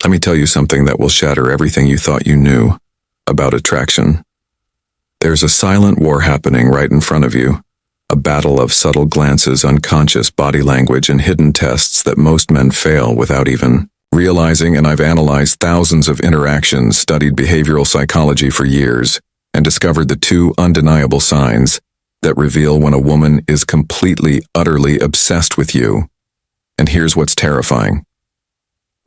Let me tell you something that will shatter everything you thought you knew about attraction. There's a silent war happening right in front of you, a battle of subtle glances, unconscious body language, and hidden tests that most men fail without even realizing. And I've analyzed thousands of interactions, studied behavioral psychology for years, and discovered the two undeniable signs that reveal when a woman is completely, utterly obsessed with you. And here's what's terrifying.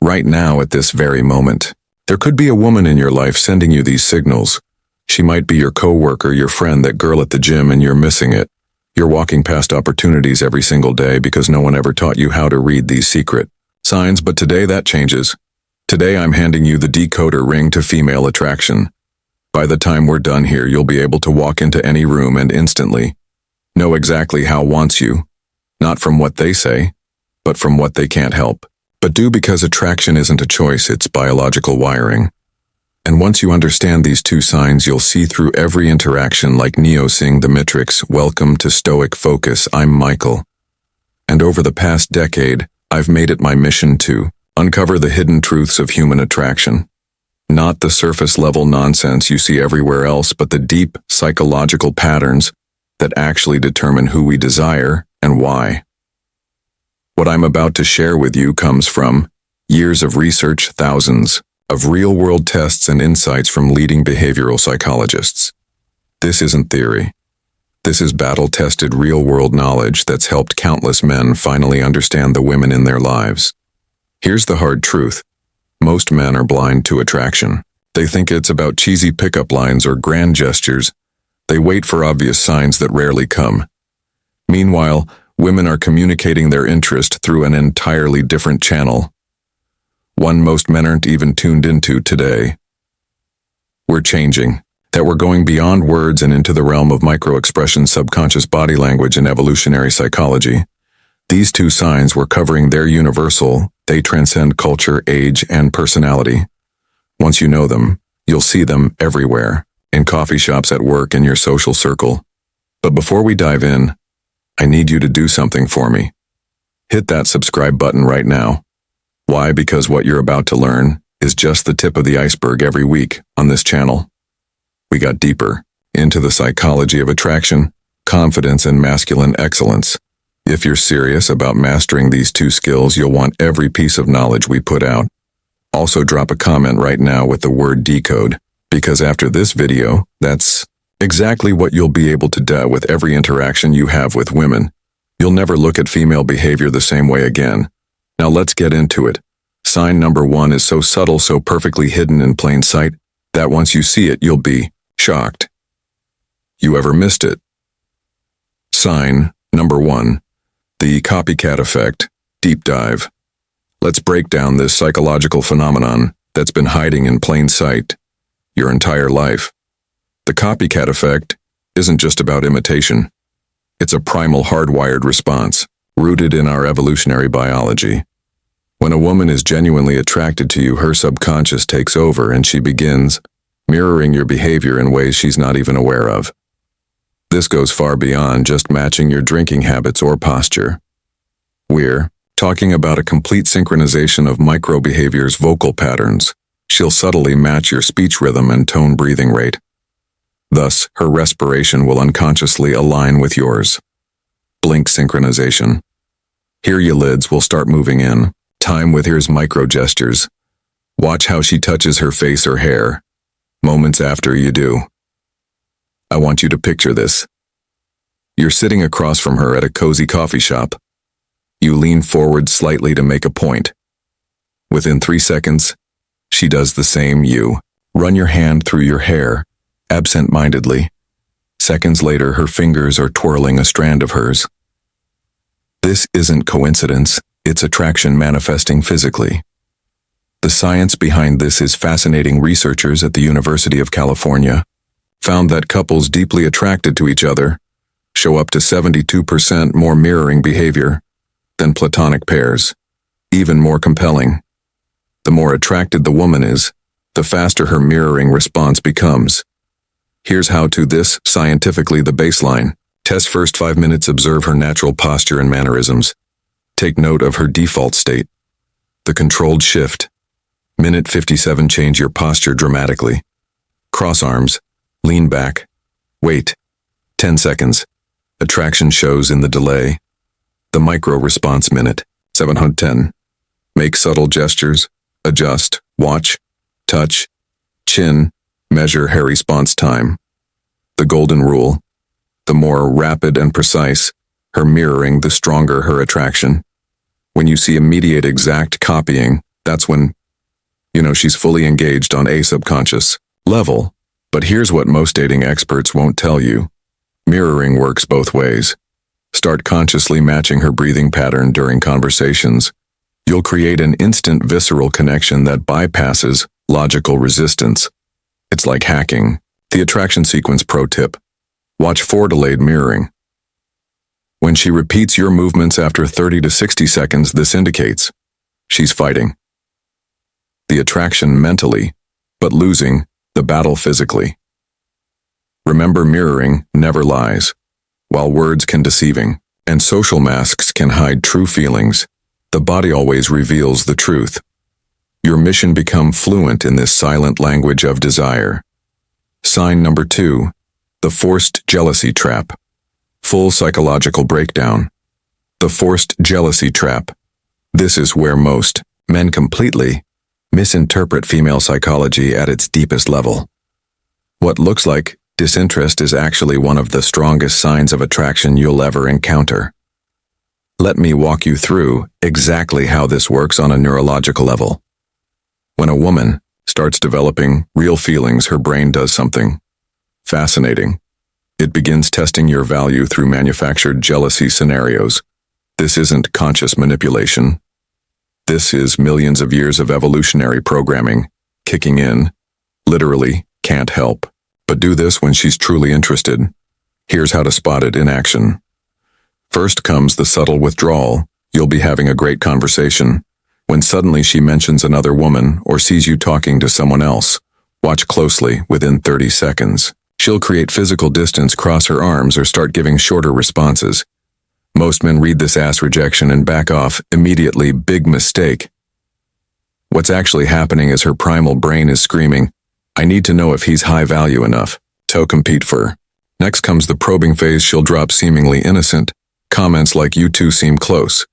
Right now, at this very moment, there could be a woman in your life sending you these signals. She might be your coworker, your friend, that girl at the gym, and you're missing it. You're walking past opportunities every single day because no one ever taught you how to read these secret signs. But today that changes. Today I'm handing you the decoder ring to female attraction. By the time we're done here, you'll be able to walk into any room and instantly know exactly how wants you, not from what they say, but from what they can't help. But do, because attraction isn't a choice, it's biological wiring. And once you understand these two signs, you'll see through every interaction like Neo seeing the Matrix. Welcome to Stoic Focus. I'm Michael. And over the past decade, I've made it my mission to uncover the hidden truths of human attraction. Not the surface-level nonsense you see everywhere else, but the deep psychological patterns that actually determine who we desire and why. What I'm about to share with you comes from years of research, thousands of real-world tests, and insights from leading behavioral psychologists. This isn't theory. This is battle-tested real-world knowledge that's helped countless men finally understand the women in their lives. Here's the hard truth. Most men are blind to attraction. They think it's about cheesy pickup lines or grand gestures. They wait for obvious signs that rarely come. Meanwhile, women are communicating their interest through an entirely different channel, one most men aren't even tuned into today. We're changing, that we're going beyond words and into the realm of micro-expression, subconscious body language, and evolutionary psychology. These two signs we're covering, they're universal. They transcend culture, age, and personality. Once you know them, you'll see them everywhere, in coffee shops, at work, in your social circle. But before we dive in, I need you to do something for me. Hit that subscribe button right now. Why? Because what you're about to learn is just the tip of the iceberg. Every week on this channel, we got deeper into the psychology of attraction, confidence, and masculine excellence. If you're serious about mastering these two skills, you'll want every piece of knowledge we put out. Also, drop a comment right now with the word decode, because after this video, that's exactly what you'll be able to do with every interaction you have with women. You'll never look at female behavior the same way again. Now let's get into it. Sign number 1 is so subtle, so perfectly hidden in plain sight, that once you see it, you'll be shocked. You ever missed it? Sign number 1. The copycat effect. Deep dive. Let's break down this psychological phenomenon that's been hiding in plain sight your entire life. The copycat effect isn't just about imitation. It's a primal, hardwired response, rooted in our evolutionary biology. When a woman is genuinely attracted to you, her subconscious takes over and she begins mirroring your behavior in ways she's not even aware of. This goes far beyond just matching your drinking habits or posture. We're talking about a complete synchronization of micro-behaviors, vocal patterns. She'll subtly match your speech rhythm and tone, breathing rate. Thus, her respiration will unconsciously align with yours. Blink synchronization. Here your lids will start moving in time with here's micro gestures. Watch how she touches her face or hair moments after you do. I want you to picture this. You're sitting across from her at a cozy coffee shop. You lean forward slightly to make a point. Within 3 seconds, she does the same. You run your hand through your hair, absent-mindedly. Seconds later, her fingers are twirling a strand of hers. This isn't coincidence, it's attraction manifesting physically. The science behind this is fascinating. Researchers at the University of California found that couples deeply attracted to each other show up to 72% more mirroring behavior than platonic pairs. Even more compelling, the more attracted the woman is, the faster her mirroring response becomes. Here's how to this scientifically. The baseline. Test first 5 minutes. Observe her natural posture and mannerisms. Take note of her default state. The controlled shift. Minute 57, change your posture dramatically. Cross arms, lean back, wait. 10 seconds. Attraction shows in the delay. The micro response minute, 710. Make subtle gestures, adjust, watch, touch, chin, measure hair response time. The golden rule. The more rapid and precise her mirroring, the stronger her attraction. When you see immediate exact copying, that's when she's fully engaged on a subconscious level. But here's what most dating experts won't tell you. Mirroring works both ways. Start consciously matching her breathing pattern during conversations. You'll create an instant visceral connection that bypasses logical resistance. It's like hacking. The attraction sequence pro tip. Watch for delayed mirroring. When she repeats your movements after 30 to 60 seconds, this indicates she's fighting the attraction mentally, but losing the battle physically. Remember, mirroring never lies. While words can deceiving, and social masks can hide true feelings, the body always reveals the truth. Your mission: become fluent in this silent language of desire. Sign number 2, the forced jealousy trap. Full psychological breakdown. The forced jealousy trap. This is where most men completely misinterpret female psychology at its deepest level. What looks like disinterest is actually one of the strongest signs of attraction you'll ever encounter. Let me walk you through exactly how this works on a neurological level. When a woman starts developing real feelings, her brain does something fascinating. It begins testing your value through manufactured jealousy scenarios. This isn't conscious manipulation. This is millions of years of evolutionary programming kicking in. Literally, can't help but do this when she's truly interested. Here's how to spot it in action. First comes the subtle withdrawal. You'll be having a great conversation when suddenly she mentions another woman or sees you talking to someone else. Watch closely. Within 30 seconds, she'll create physical distance, cross her arms, or start giving shorter responses. Most men read this as rejection and back off immediately. Big mistake. What's actually happening is her primal brain is screaming, I need to know if he's high value enough to compete for. Next comes the probing phase. She'll drop seemingly innocent comments like, you two seem close,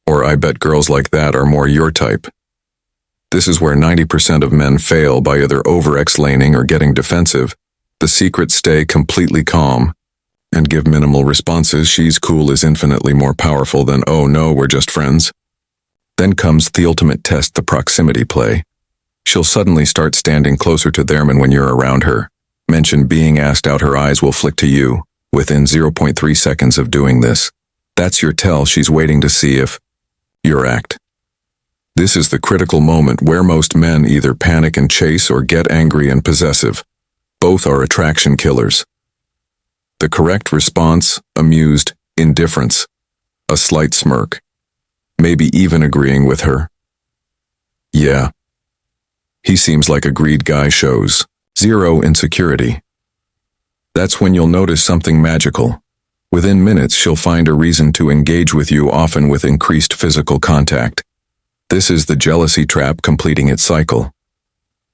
or I bet girls like that are more your type. This is where 90% of men fail, by either over-explaining or getting defensive. The secret: stay completely calm and give minimal responses. She's cool is infinitely more powerful than, oh no, we're just friends. Then comes the ultimate test, the proximity play. She'll suddenly start standing closer to them, and when you're around her, mention being asked out, her eyes will flick to you. Within 0.3 seconds of doing this, that's your tell. She's waiting to see if you'll act. This is the critical moment where most men either panic and chase or get angry and possessive. Both are attraction killers. The correct response: amused, indifference, a slight smirk, maybe even agreeing with her. Yeah, he seems like a greed guy. Shows zero insecurity. That's when you'll notice something magical. Within minutes, she'll find a reason to engage with you, often with increased physical contact. This is the jealousy trap completing its cycle.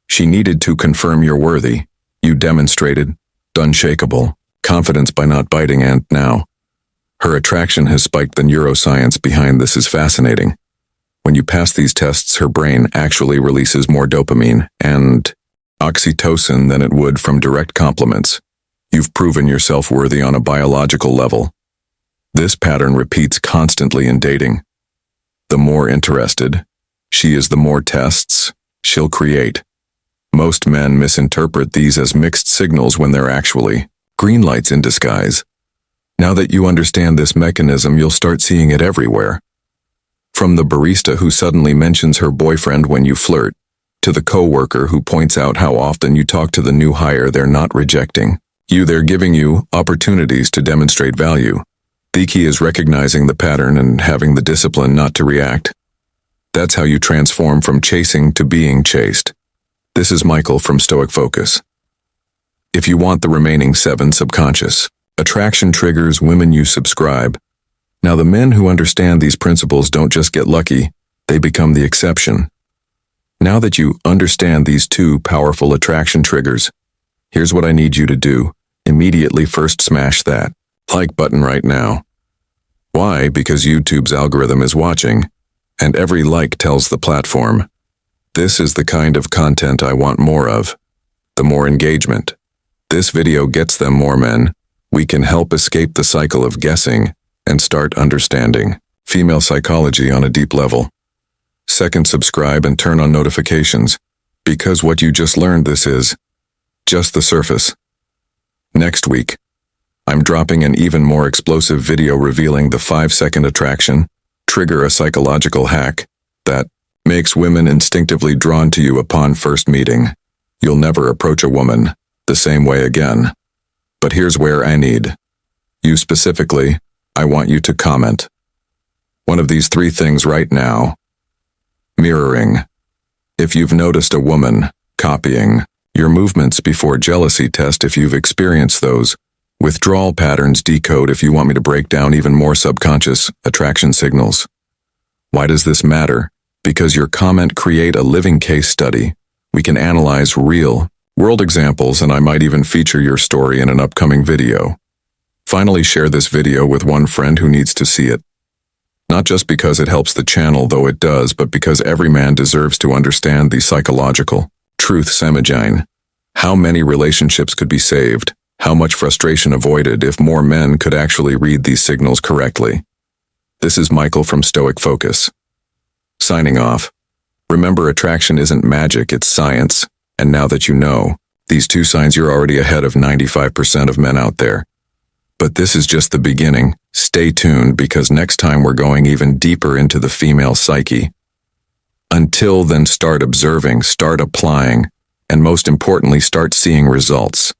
She needed to confirm you're worthy. You demonstrated unshakable confidence by not biting, and now her attraction has spiked. The neuroscience behind this is fascinating. When you pass these tests, her brain actually releases more dopamine and oxytocin than it would from direct compliments. You've proven yourself worthy on a biological level. This pattern repeats constantly in dating. The more interested she is, the more tests she'll create. Most men misinterpret these as mixed signals when they're actually green lights in disguise. Now that you understand this mechanism, you'll start seeing it everywhere. From the barista who suddenly mentions her boyfriend when you flirt, to the coworker who points out how often you talk to the new hire. They're not rejecting you, they're giving you opportunities to demonstrate value. The key is recognizing the pattern and having the discipline not to react. That's how you transform from chasing to being chased. This is Michael from Stoic Focus. If you want the remaining 7 subconscious attraction triggers women, you subscribe. Now, the men who understand these principles don't just get lucky, they become the exception. Now that you understand these two powerful attraction triggers, here's what I need you to do. Immediately first smash that like button right now. Why? Because YouTube's algorithm is watching, and every like tells the platform, this is the kind of content I want more of. The more engagement. This video gets them more men. We can help escape the cycle of guessing and start understanding female psychology on a deep level. Second, subscribe and turn on notifications, because what you just learned, this is just the surface. Next week, I'm dropping an even more explosive video revealing the 5-second attraction trigger, a psychological hack that makes women instinctively drawn to you upon first meeting. You'll never approach a woman the same way again. But here's where I need you specifically. I want you to comment one of these 3 things right now. Mirroring. If you've noticed a woman copying your movements before jealousy, test if you've experienced those. Withdrawal patterns, decode if you want me to break down even more subconscious attraction signals. Why does this matter? Because your comment create a living case study. We can analyze real world examples, and I might even feature your story in an upcoming video. Finally, share this video with one friend who needs to see it. Not just because it helps the channel, though it does, but because every man deserves to understand the psychological truth. Semigine. How many relationships could be saved? How much frustration avoided if more men could actually read these signals correctly? This is Michael from Stoic Focus. Signing off. Remember, attraction isn't magic, it's science. And now that you know these 2 signs, you're already ahead of 95% of men out there. But this is just the beginning. Stay tuned, because next time we're going even deeper into the female psyche. Until then, start observing, start applying, and most importantly, start seeing results.